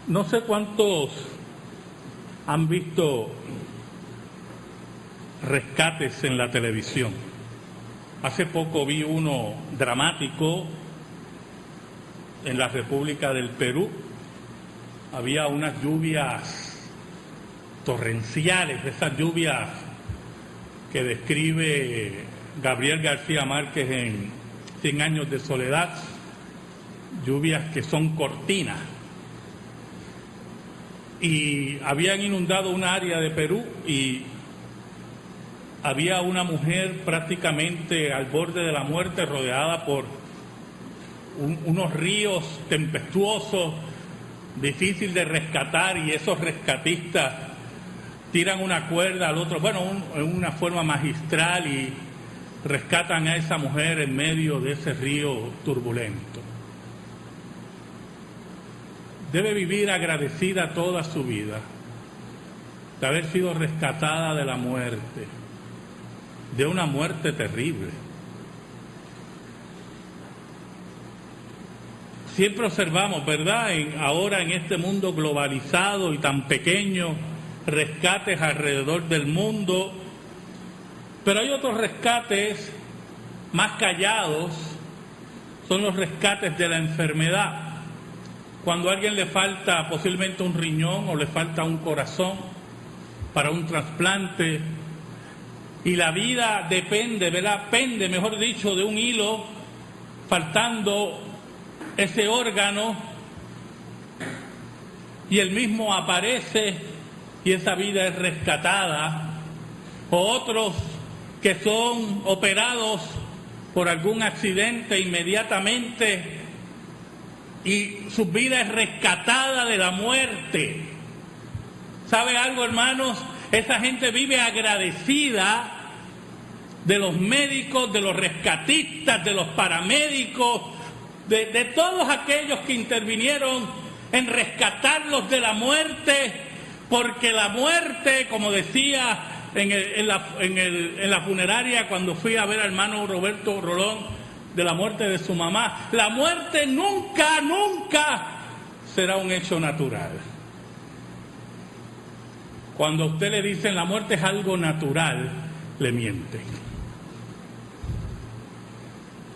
No sé cuántos han visto rescates en la televisión. Hace poco vi uno dramático en la República del Perú. Había unas lluvias torrenciales, esas lluvias que describe Gabriel García Márquez en 100 años de soledad, lluvias que son cortinas. Y habían inundado una área de Perú y había una mujer prácticamente al borde de la muerte, rodeada por unos ríos tempestuosos, difícil de rescatar, y esos rescatistas tiran una cuerda al otro, en una forma magistral, y rescatan a esa mujer en medio de ese río turbulento. Debe vivir agradecida toda su vida de haber sido rescatada de la muerte, de una muerte terrible. Siempre observamos, ¿verdad?, ahora en este mundo globalizado y tan pequeño, rescates alrededor del mundo, pero hay otros rescates más callados, son los rescates de la enfermedad. Cuando a alguien le falta posiblemente un riñón o le falta un corazón para un trasplante, y la vida depende, ¿verdad?, pende, mejor dicho, de un hilo, faltando ese órgano, y el mismo aparece y esa vida es rescatada. O otros que son operados por algún accidente inmediatamente y su vida es rescatada de la muerte. ¿Sabe algo, hermanos? Esa gente vive agradecida de los médicos, de los rescatistas, de los paramédicos, de todos aquellos que intervinieron en rescatarlos de la muerte, porque la muerte, como decía en la funeraria cuando fui a ver al hermano Roberto Rolón de la muerte de su mamá, la muerte nunca, nunca será un hecho natural. Cuando a usted le dicen la muerte es algo natural, le mienten.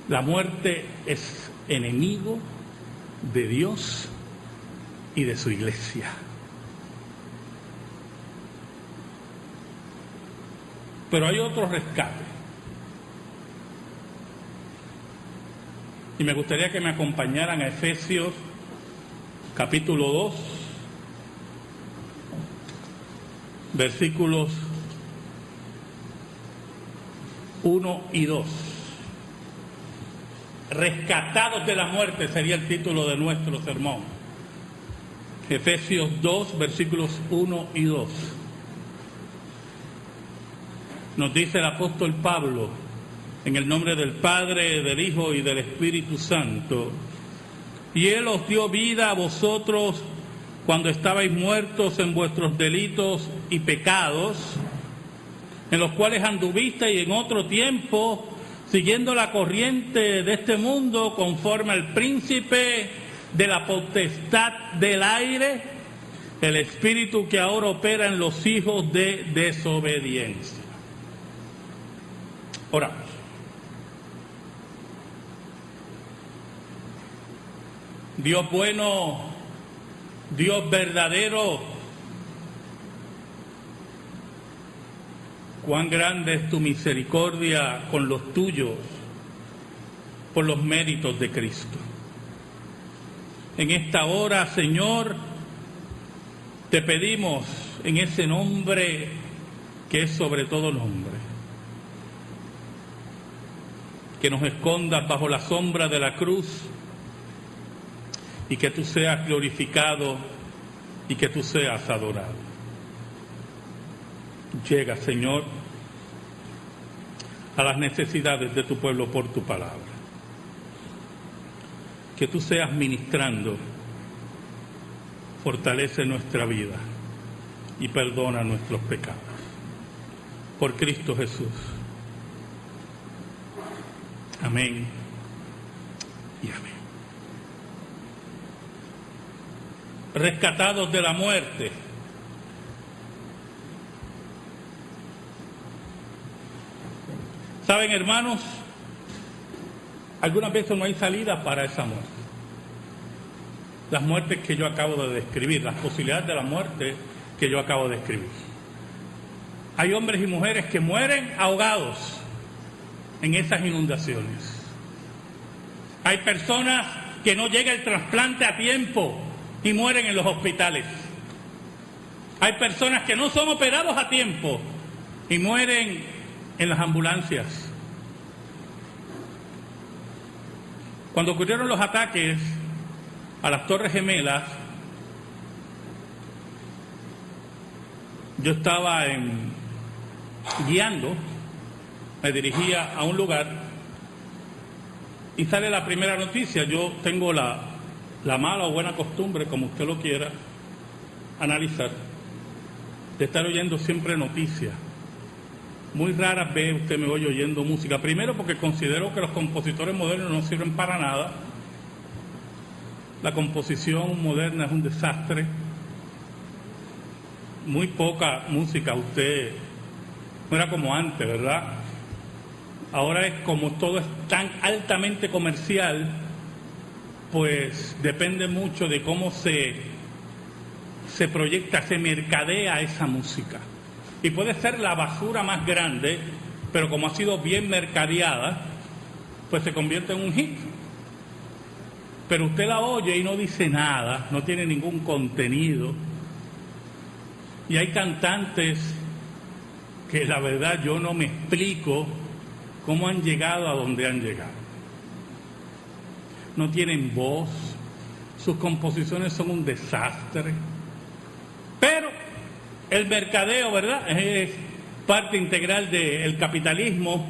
La muerte es enemigo de Dios y de su iglesia. Pero hay otro rescate. Y me gustaría que me acompañaran a Efesios capítulo 2, versículos 1 y 2. Rescatados de la muerte sería el título de nuestro sermón. Efesios 2, versículos 1 y 2. Nos dice el apóstol Pablo, en el nombre del Padre, del Hijo y del Espíritu Santo: y Él os dio vida a vosotros cuando estabais muertos en vuestros delitos y pecados, en los cuales anduvisteis en otro tiempo, siguiendo la corriente de este mundo, conforme al príncipe de la potestad del aire, el espíritu que ahora opera en los hijos de desobediencia. Oramos. Dios bueno, Dios verdadero, cuán grande es tu misericordia con los tuyos por los méritos de Cristo. En esta hora, Señor, te pedimos en ese nombre que es sobre todo nombre, que nos escondas bajo la sombra de la cruz y que tú seas glorificado y que tú seas adorado. Llega, Señor, a las necesidades de tu pueblo por tu palabra. Que tú seas ministrando, fortalece nuestra vida y perdona nuestros pecados. Por Cristo Jesús. Amén y amén. rescatados de la muerte. ¿Saben, hermanos? Algunas veces no hay salida para esa muerte. Las muertes que yo acabo de describir, las posibilidades de la muerte que yo acabo de describir. Hay hombres y mujeres que mueren ahogados en esas inundaciones. Hay personas que no llega el trasplante a tiempo y mueren en los hospitales. Hay personas que no son operados a tiempo y mueren en las ambulancias. Cuando ocurrieron los ataques a las Torres Gemelas, yo estaba guiando, me dirigía a un lugar y sale la primera noticia. Yo tengo la mala o buena costumbre, como usted lo quiera analizar, de estar oyendo siempre noticias. Muy raras veces usted me oye oyendo música. Primero porque considero que los compositores modernos no sirven para nada. La composición moderna es un desastre. Muy poca música usted... No era como antes, ¿verdad? Ahora es como todo es tan altamente comercial, pues depende mucho de cómo se proyecta, se mercadea esa música. Y puede ser la basura más grande, pero como ha sido bien mercadeada, pues se convierte en un hit. Pero usted la oye y no dice nada, no tiene ningún contenido. Y hay cantantes que la verdad yo no me explico cómo han llegado a donde han llegado. No tienen voz, sus composiciones son un desastre. Pero el mercadeo, ¿verdad?, es parte integral del capitalismo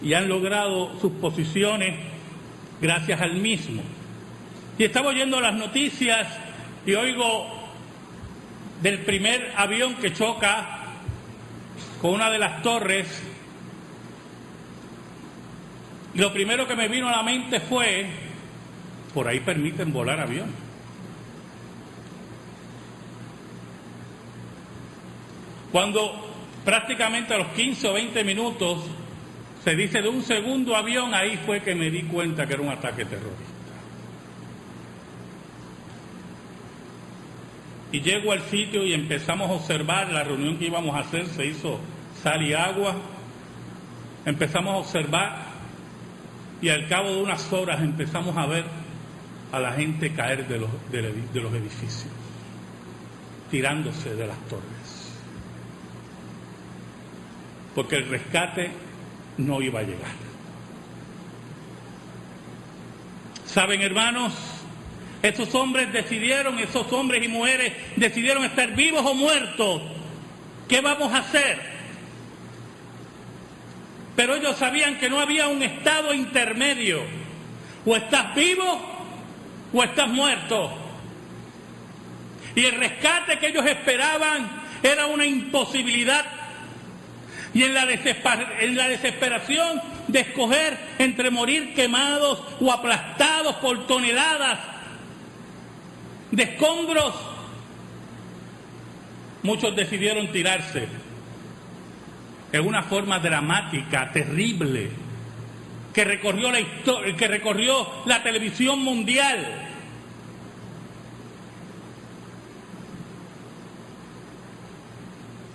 y han logrado sus posiciones gracias al mismo. Y estaba oyendo las noticias y oigo del primer avión que choca con una de las torres. Y lo primero que me vino a la mente fue, por ahí permiten volar aviones. Cuando prácticamente a los 15 o 20 minutos se dice de un segundo avión, ahí fue que me di cuenta que era un ataque terrorista. Y llego al sitio y empezamos a observar la reunión que íbamos a hacer, se hizo sal y agua, empezamos a observar y al cabo de unas horas empezamos a ver a la gente caer de los edificios, tirándose de las torres. Porque el rescate no iba a llegar. ¿Saben, hermanos? Esos hombres y mujeres decidieron estar vivos o muertos. ¿Qué vamos a hacer? Pero ellos sabían que no había un estado intermedio. O estás vivo o estás muerto. Y el rescate que ellos esperaban era una imposibilidad. Y en la desesperación de escoger entre morir quemados o aplastados por toneladas de escombros, muchos decidieron tirarse en una forma dramática, terrible, que recorrió la televisión mundial.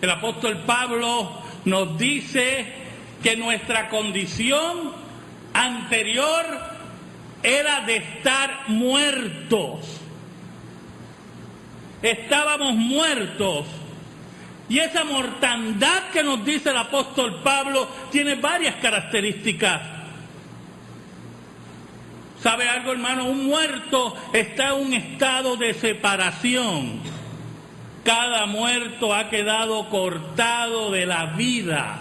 El apóstol Pablo nos dice que nuestra condición anterior era de estar muertos. Estábamos muertos. Y esa mortandad que nos dice el apóstol Pablo tiene varias características. ¿Sabe algo, hermano? Un muerto está en un estado de separación. Cada muerto ha quedado cortado de la vida.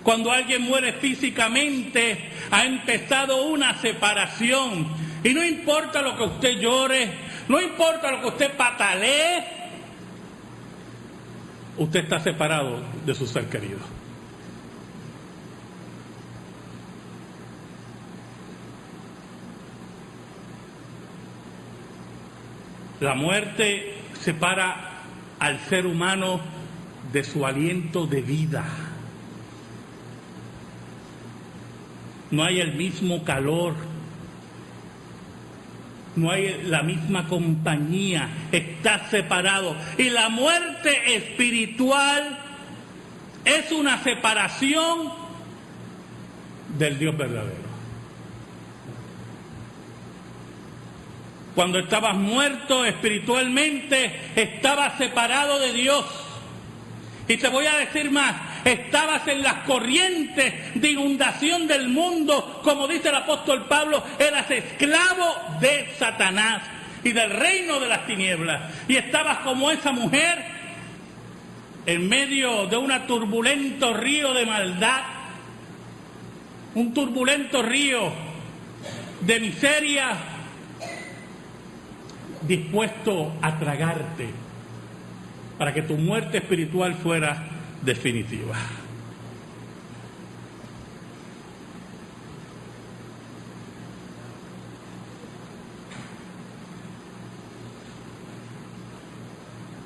Cuando alguien muere físicamente, ha empezado una separación. Y no importa lo que usted llore, no importa lo que usted patalee, usted está separado de su ser querido. La muerte separa al ser humano de su aliento de vida. No hay el mismo calor, no hay la misma compañía, está separado. Y la muerte espiritual es una separación del Dios verdadero. Cuando estabas muerto espiritualmente, estabas separado de Dios. Y te voy a decir más, estabas en las corrientes de inundación del mundo, como dice el apóstol Pablo, eras esclavo de Satanás y del reino de las tinieblas. Y estabas como esa mujer en medio de un turbulento río de maldad, un turbulento río de miseria, dispuesto a tragarte para que tu muerte espiritual fuera definitiva.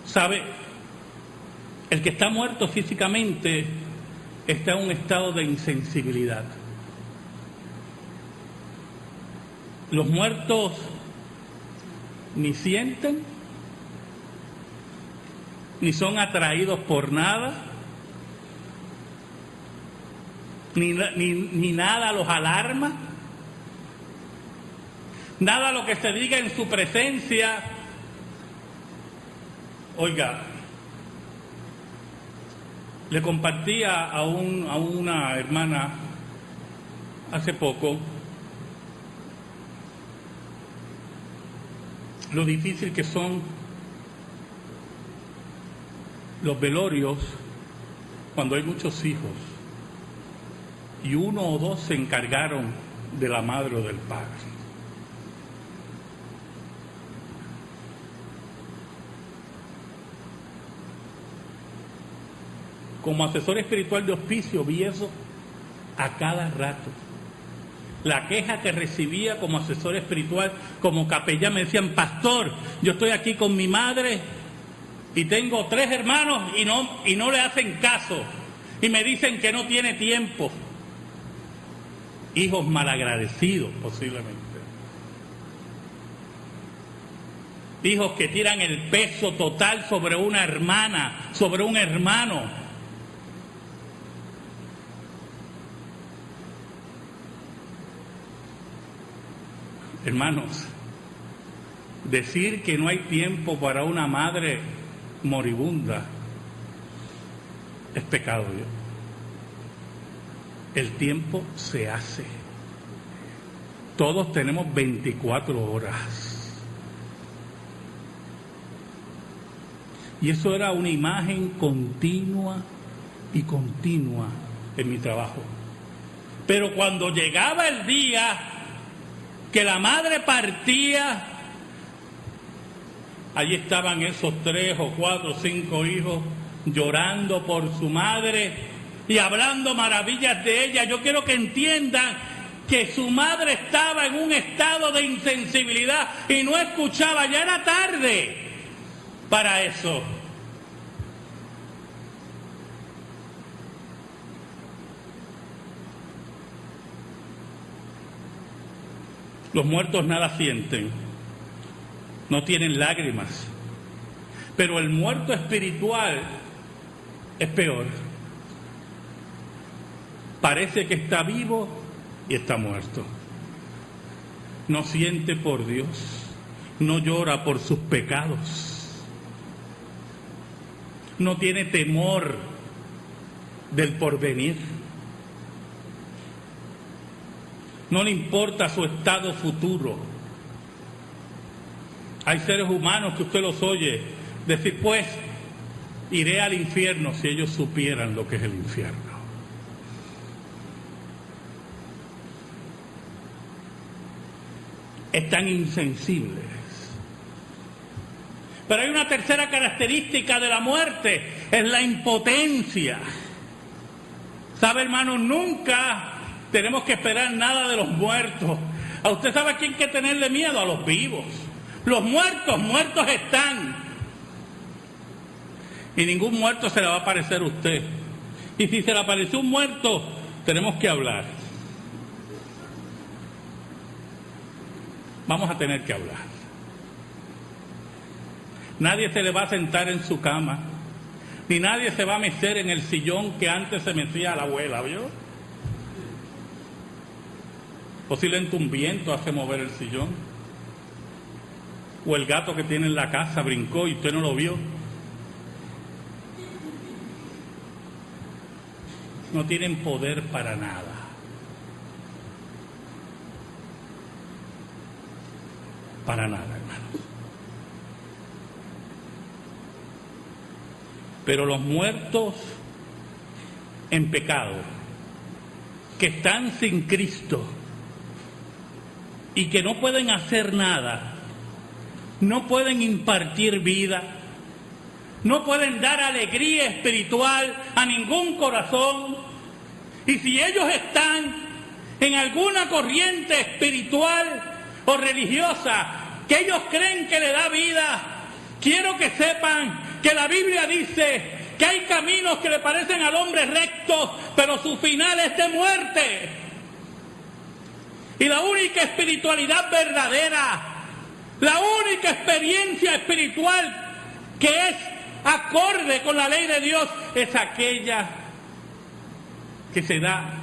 ¿Sabe? El que está muerto físicamente está en un estado de insensibilidad. Los muertos ni sienten, ni son atraídos por nada, ni nada los alarma, nada lo que se diga en su presencia. Oiga, le compartía a una hermana hace poco lo difícil que son los velorios cuando hay muchos hijos y uno o dos se encargaron de la madre o del padre. Como asesor espiritual de hospicio vi eso a cada rato. La queja que recibía como asesor espiritual, como capellán, me decían: pastor, yo estoy aquí con mi madre y tengo 3 hermanos y no le hacen caso y me dicen que no tiene tiempo. Hijos malagradecidos posiblemente. Hijos que tiran el peso total sobre una hermana, sobre un hermano. Hermanos, decir que no hay tiempo para una madre moribunda es pecado. El tiempo se hace. Todos tenemos 24 horas. Y eso era una imagen continua y continua en mi trabajo. Pero cuando llegaba el día que la madre partía, allí estaban esos 3 o 4 o 5 hijos llorando por su madre y hablando maravillas de ella. Yo quiero que entiendan que su madre estaba en un estado de insensibilidad y no escuchaba, ya era tarde para eso. Los muertos nada sienten, no tienen lágrimas, pero el muerto espiritual es peor. Parece que está vivo y está muerto. No siente por Dios, no llora por sus pecados, no tiene temor del porvenir. No le importa su estado futuro. Hay seres humanos que usted los oye decir: pues iré al infierno, si ellos supieran lo que es el infierno. Están insensibles. Pero hay una tercera característica de la muerte, es la impotencia. ¿Sabe, hermano? Nunca tenemos que esperar nada de los muertos. ¿A usted sabe a quién hay que tenerle miedo? A los vivos. Los muertos están. Y ningún muerto se le va a aparecer a usted. Y si se le apareció un muerto, tenemos que hablar. Vamos a tener que hablar. Nadie se le va a sentar en su cama, ni nadie se va a mecer en el sillón que antes se mecía la abuela, ¿vio? Posiblemente un viento hace mover el sillón. O el gato que tiene en la casa brincó y usted no lo vio. No tienen poder para nada. Para nada, hermanos. Pero los muertos en pecado, que están sin Cristo y que no pueden hacer nada, no pueden impartir vida, no pueden dar alegría espiritual a ningún corazón. Y si ellos están en alguna corriente espiritual o religiosa que ellos creen que le da vida, quiero que sepan que la Biblia dice que hay caminos que le parecen al hombre rectos, pero su final es de muerte. Y la única espiritualidad verdadera, la única experiencia espiritual que es acorde con la ley de Dios, es aquella que se da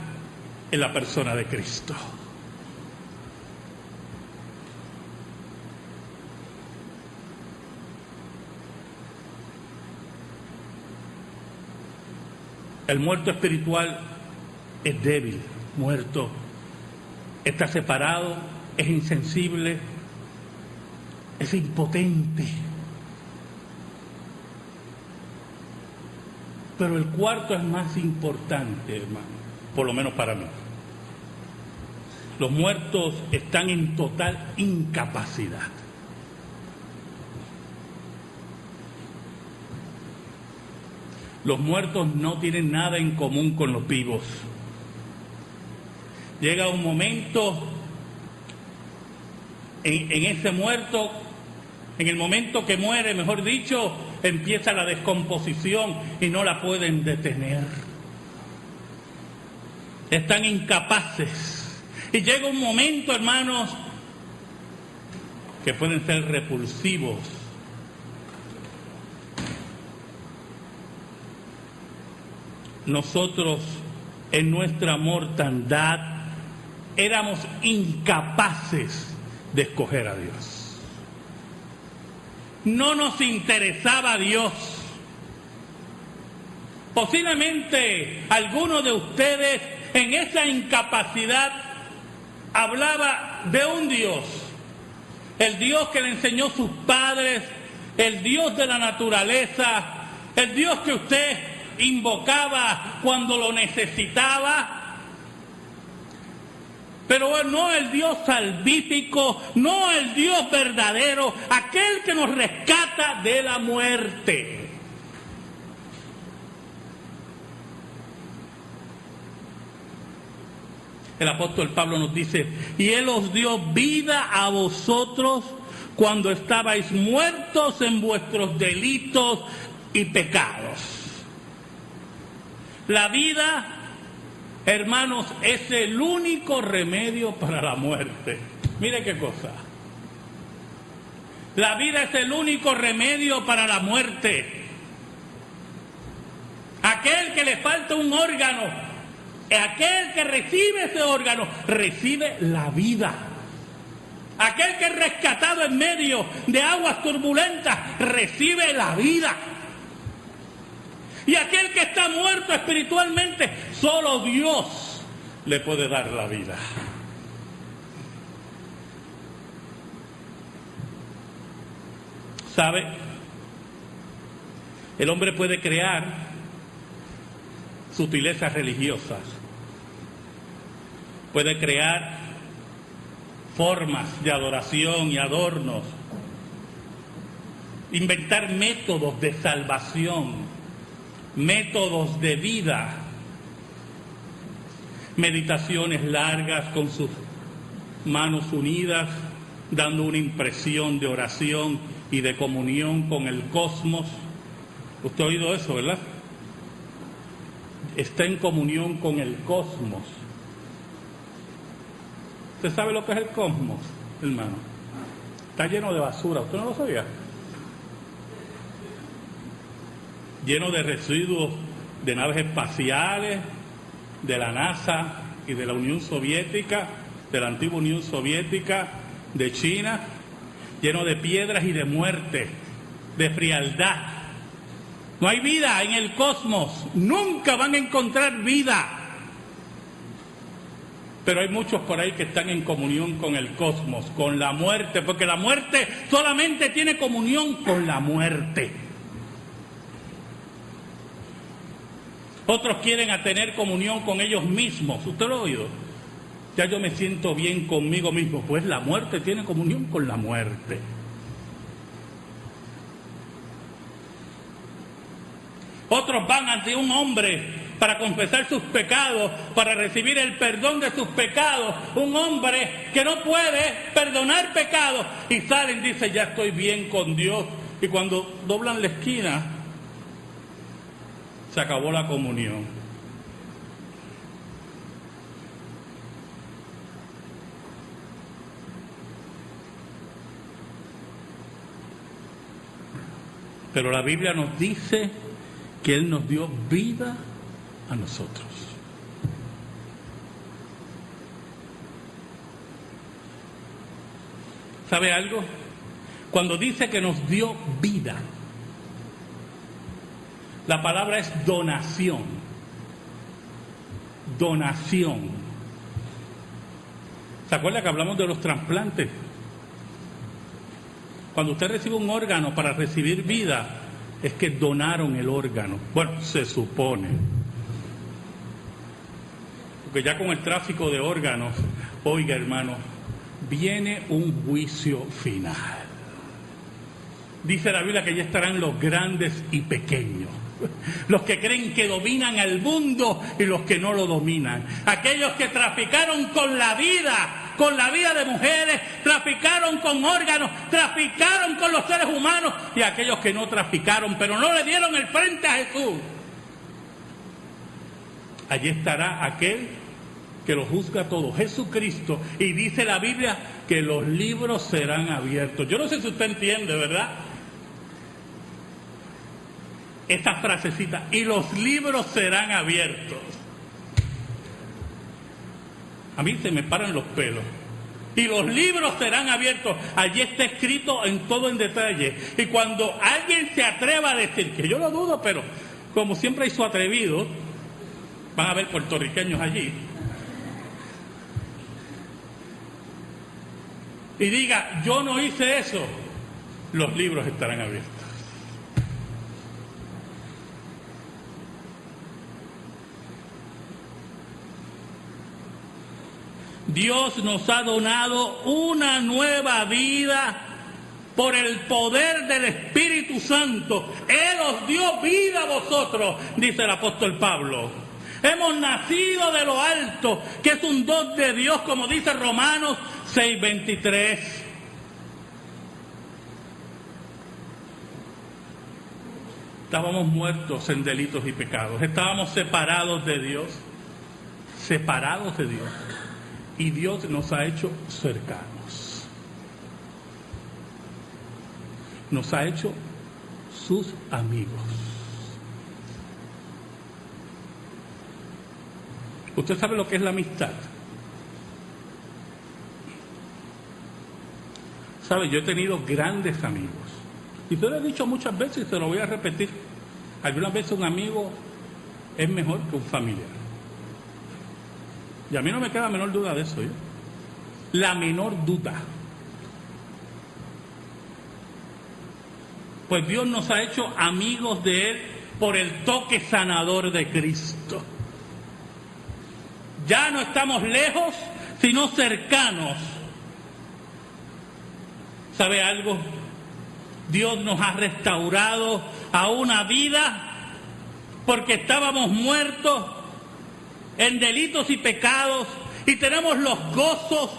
en la persona de Cristo. El muerto espiritual es débil, muerto, está separado, es insensible, es impotente. Pero el cuarto es más importante, hermano, por lo menos para mí. Los muertos están en total incapacidad. Los muertos no tienen nada en común con los vivos. Llega un momento en ese muerto, en el momento que muere, mejor dicho, empieza la descomposición y no la pueden detener. Están incapaces. Y llega un momento, hermanos, que pueden ser repulsivos. Nosotros, en nuestra mortandad, éramos incapaces de escoger a Dios. No nos interesaba Dios. Posiblemente alguno de ustedes en esa incapacidad hablaba de un Dios, el Dios que le enseñó sus padres, el Dios de la naturaleza, el Dios que usted invocaba cuando lo necesitaba, pero no el Dios salvífico, no el Dios verdadero, aquel que nos rescata de la muerte. El apóstol Pablo nos dice: y Él os dio vida a vosotros cuando estabais muertos en vuestros delitos y pecados. La vida, hermanos, es el único remedio para la muerte. Mire qué cosa. La vida es el único remedio para la muerte. Aquel que le falta un órgano, aquel que recibe ese órgano, recibe la vida. Aquel que es rescatado en medio de aguas turbulentas, recibe la vida. Y aquel que está muerto espiritualmente, solo Dios le puede dar la vida. ¿Sabe? El hombre puede crear sutilezas religiosas, puede crear formas de adoración y adornos, inventar métodos de salvación, métodos de vida, meditaciones largas con sus manos unidas, dando una impresión de oración y de comunión con el cosmos. Usted ha oído eso, ¿verdad? Está en comunión con el cosmos. ¿Usted sabe lo que es el cosmos, hermano? Está lleno de basura. ¿Usted no lo sabía? Lleno de residuos de naves espaciales, de la NASA y de la Unión Soviética, de la antigua Unión Soviética, de China, lleno de piedras y de muerte, de frialdad. No hay vida en el cosmos, nunca van a encontrar vida. Pero hay muchos por ahí que están en comunión con el cosmos, con la muerte, porque la muerte solamente tiene comunión con la muerte. Otros quieren tener comunión con ellos mismos. ¿Usted lo ha oído? Ya yo me siento bien conmigo mismo. Pues la muerte tiene comunión con la muerte. Otros van ante un hombre para confesar sus pecados, para recibir el perdón de sus pecados. Un hombre que no puede perdonar pecados. Y salen y dicen, ya estoy bien con Dios. Y cuando doblan la esquina, se acabó la comunión. Pero la Biblia nos dice que Él nos dio vida a nosotros. ¿Sabe algo? Cuando dice que nos dio vida, la palabra es donación. Donación. ¿Se acuerda que hablamos de los trasplantes? Cuando usted recibe un órgano para recibir vida, es que donaron el órgano. Bueno, se supone. Porque ya con el tráfico de órganos, oiga hermano, viene un juicio final. Dice la Biblia que ya estarán los grandes y pequeños. Los que creen que dominan el mundo y los que no lo dominan. Aquellos que traficaron con la vida de mujeres, traficaron con órganos, traficaron con los seres humanos, y aquellos que no traficaron, pero no le dieron el frente a Jesús. Allí estará aquel que lo juzga todo, Jesucristo, y dice la Biblia que los libros serán abiertos. Yo no sé si usted entiende, ¿verdad? Esta frasecita, y los libros serán abiertos. A mí se me paran los pelos. Y los libros serán abiertos. Allí está escrito en todo en detalle. Y cuando alguien se atreva a decir, que yo lo dudo, pero como siempre hay su atrevido, van a haber puertorriqueños allí, y diga, yo no hice eso, los libros estarán abiertos. Dios nos ha donado una nueva vida por el poder del Espíritu Santo. Él os dio vida a vosotros, dice el apóstol Pablo. Hemos nacido de lo alto, que es un don de Dios, como dice Romanos 6:23. Estábamos muertos en delitos y pecados. Estábamos separados de Dios. Separados de Dios. Y Dios nos ha hecho cercanos. Nos ha hecho sus amigos. ¿Usted sabe lo que es la amistad? ¿Sabe? Yo he tenido grandes amigos. Y te lo he dicho muchas veces y te lo voy a repetir. Algunas veces un amigo es mejor que un familiar. Y a mí no me queda la menor duda de eso, ¿eh? La menor duda. Pues Dios nos ha hecho amigos de Él por el toque sanador de Cristo. Ya no estamos lejos, sino cercanos. ¿Sabe algo? Dios nos ha restaurado a una vida porque estábamos muertos en delitos y pecados, y tenemos los gozos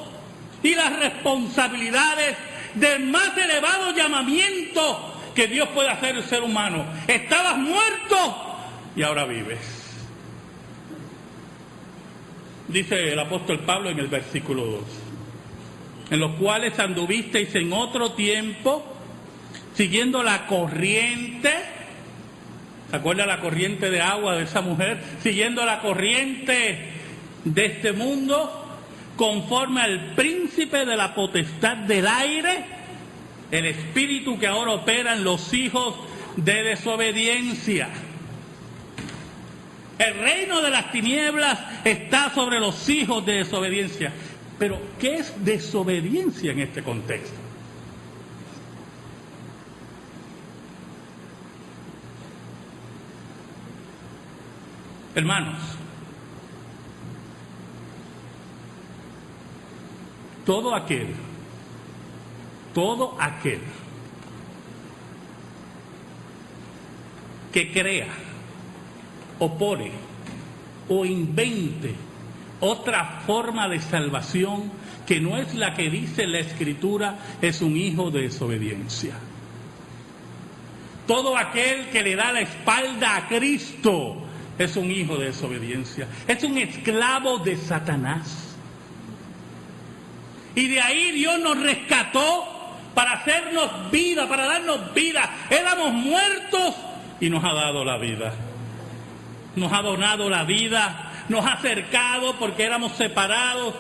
y las responsabilidades del más elevado llamamiento que Dios puede hacer al ser humano. Estabas muerto y ahora vives. Dice el apóstol Pablo en el versículo 2, en los cuales anduvisteis en otro tiempo, siguiendo la corriente. ¿Se acuerda la corriente de agua de esa mujer? Siguiendo la corriente de este mundo, conforme al príncipe de la potestad del aire, el espíritu que ahora opera en los hijos de desobediencia. El reino de las tinieblas está sobre los hijos de desobediencia. Pero, ¿qué es desobediencia en este contexto? Hermanos, todo aquel que crea, opone o invente otra forma de salvación que no es la que dice la Escritura, es un hijo de desobediencia. Todo aquel que le da la espalda a Cristo es un hijo de desobediencia, es un esclavo de Satanás. Y de ahí Dios nos rescató para hacernos vida, para darnos vida. Éramos muertos y nos ha dado la vida. Nos ha donado la vida, nos ha acercado porque éramos separados,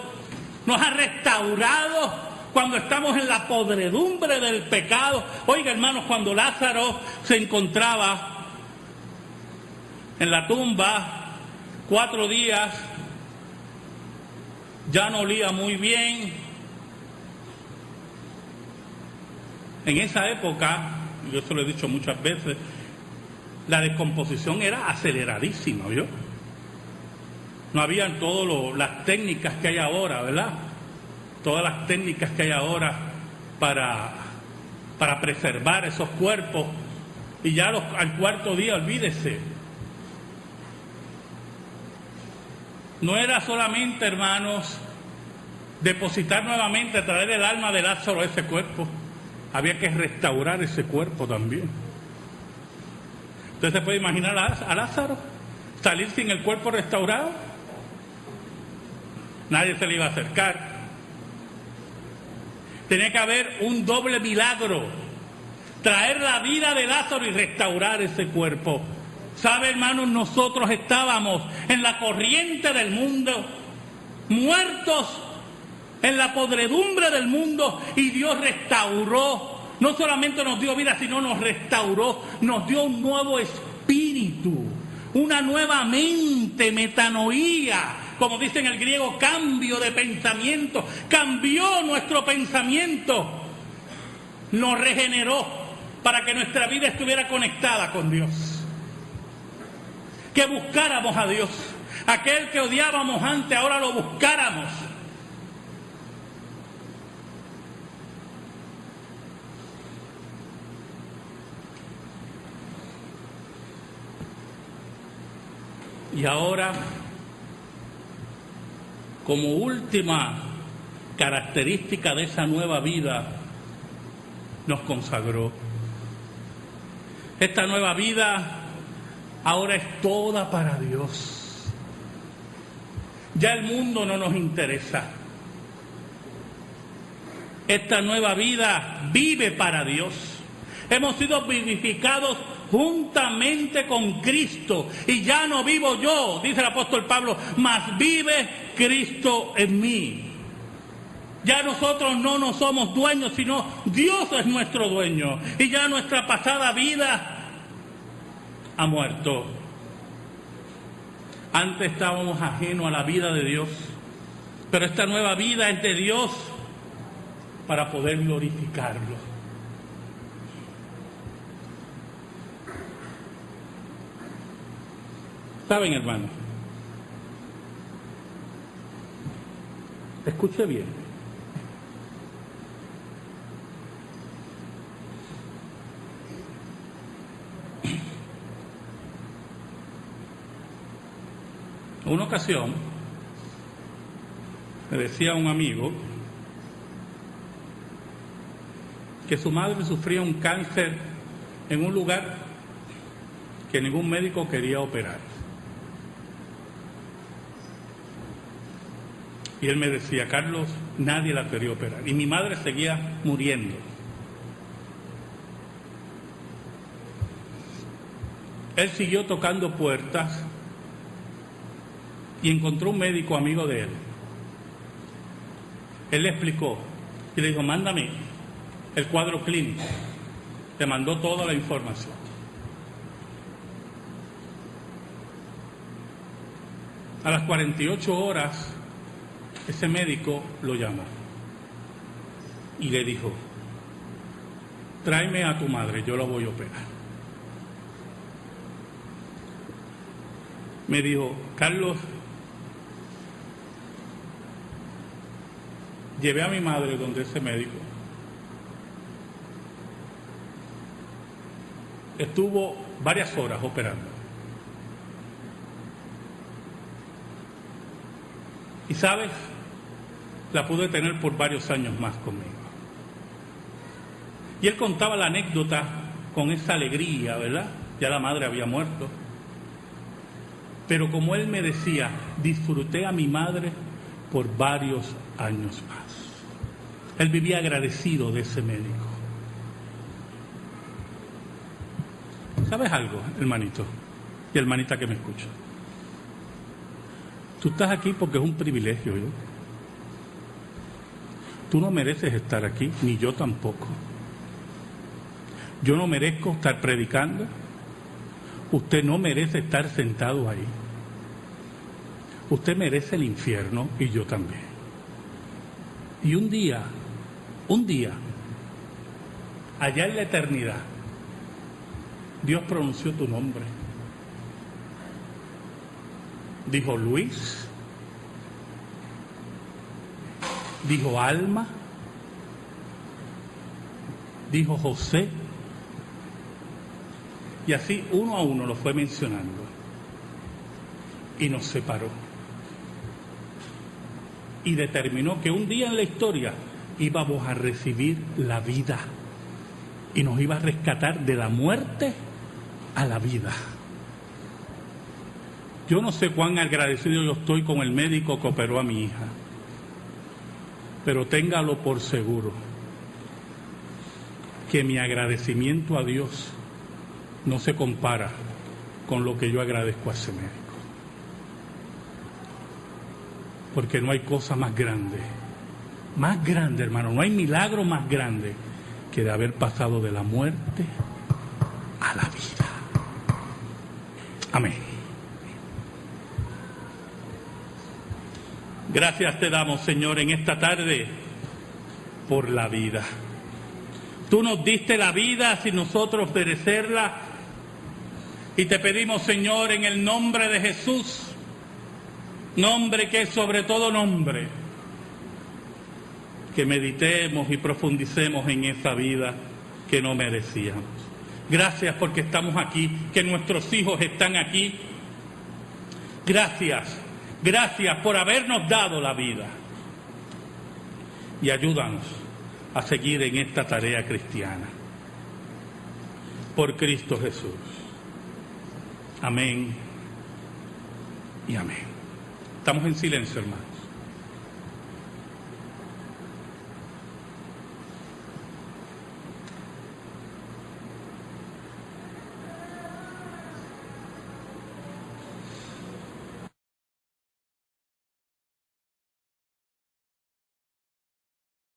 nos ha restaurado cuando estamos en la podredumbre del pecado. Oiga, hermanos, cuando Lázaro se encontraba en la tumba 4 días, ya no olía muy bien. En esa época, yo esto lo he dicho muchas veces, la descomposición era aceleradísima, ¿vio? No habían todas las técnicas que hay ahora, ¿verdad? Todas las técnicas que hay ahora para preservar esos cuerpos. Y ya al 4.º día, olvídese. No era solamente, hermanos, depositar nuevamente, traer el alma de Lázaro a ese cuerpo. Había que restaurar ese cuerpo también. ¿Usted se puede imaginar a Lázaro salir sin el cuerpo restaurado? Nadie se le iba a acercar. Tenía que haber un doble milagro: traer la vida de Lázaro y restaurar ese cuerpo. ¿Sabe, hermanos? Nosotros estábamos en la corriente del mundo, muertos en la podredumbre del mundo, y Dios restauró. No solamente nos dio vida, sino nos restauró, nos dio un nuevo espíritu, una nueva mente, metanoía, como dice en el griego, cambio de pensamiento. Cambió nuestro pensamiento, nos regeneró para que nuestra vida estuviera conectada con Dios, que buscáramos a Dios. Aquel que odiábamos antes, ahora lo buscáramos. Y ahora, como última característica de esa nueva vida, nos consagró. Esta nueva vida ahora es toda para Dios. Ya el mundo no nos interesa. Esta nueva vida vive para Dios. Hemos sido vivificados juntamente con Cristo, y ya no vivo yo, dice el apóstol Pablo, mas vive Cristo en mí. Ya nosotros no somos dueños, sino Dios es nuestro dueño, y ya nuestra pasada vida ha muerto. Antes estábamos ajenos a la vida de Dios, pero esta nueva vida es de Dios para poder glorificarlo. ¿Saben, hermano? Escuche bien. En una ocasión, me decía un amigo que su madre sufría un cáncer en un lugar que ningún médico quería operar. Y él me decía, Carlos, nadie la quería operar. Y mi madre seguía muriendo. Él siguió tocando puertas y encontró un médico amigo de él. Él le explicó y le dijo, mándame el cuadro clínico. Le mandó toda la información. A las 48 horas, ese médico lo llamó y le dijo, tráeme a tu madre, yo la voy a operar. Me dijo, Carlos, llevé a mi madre donde ese médico. Estuvo varias horas operando. Y sabes, la pude tener por varios años más conmigo. Y él contaba la anécdota con esa alegría, ¿verdad? Ya la madre había muerto. Pero como él me decía, disfruté a mi madre por varios años más. Él vivía agradecido de ese médico. ¿Sabes algo, hermanito y hermanita que me escucha? Tú estás aquí porque es un privilegio, ¿yo? Tú no mereces estar aquí, ni yo tampoco. Yo no merezco estar predicando. Usted no merece estar sentado ahí. Usted merece el infierno y yo también. Y un día, allá en la eternidad, Dios pronunció tu nombre. Dijo Luis, dijo Alma, dijo José, y así uno a uno lo fue mencionando y nos separó y determinó que un día en la historia íbamos a recibir la vida y nos iba a rescatar de la muerte a la vida. Yo no sé cuán agradecido yo estoy con el médico que operó a mi hija, pero téngalo por seguro que mi agradecimiento a Dios no se compara con lo que yo agradezco a ese médico. Porque no hay cosa más grande, hermano, no hay milagro más grande que de haber pasado de la muerte a la vida. Amén. Gracias te damos, Señor, en esta tarde por la vida. Tú nos diste la vida sin nosotros merecerla. Y te pedimos, Señor, en el nombre de Jesús, nombre que es sobre todo nombre, que meditemos y profundicemos en esa vida que no merecíamos. Gracias porque estamos aquí, que nuestros hijos están aquí. Gracias por habernos dado la vida. Y ayúdanos a seguir en esta tarea cristiana. Por Cristo Jesús. Amén y amén. Estamos en silencio, hermano.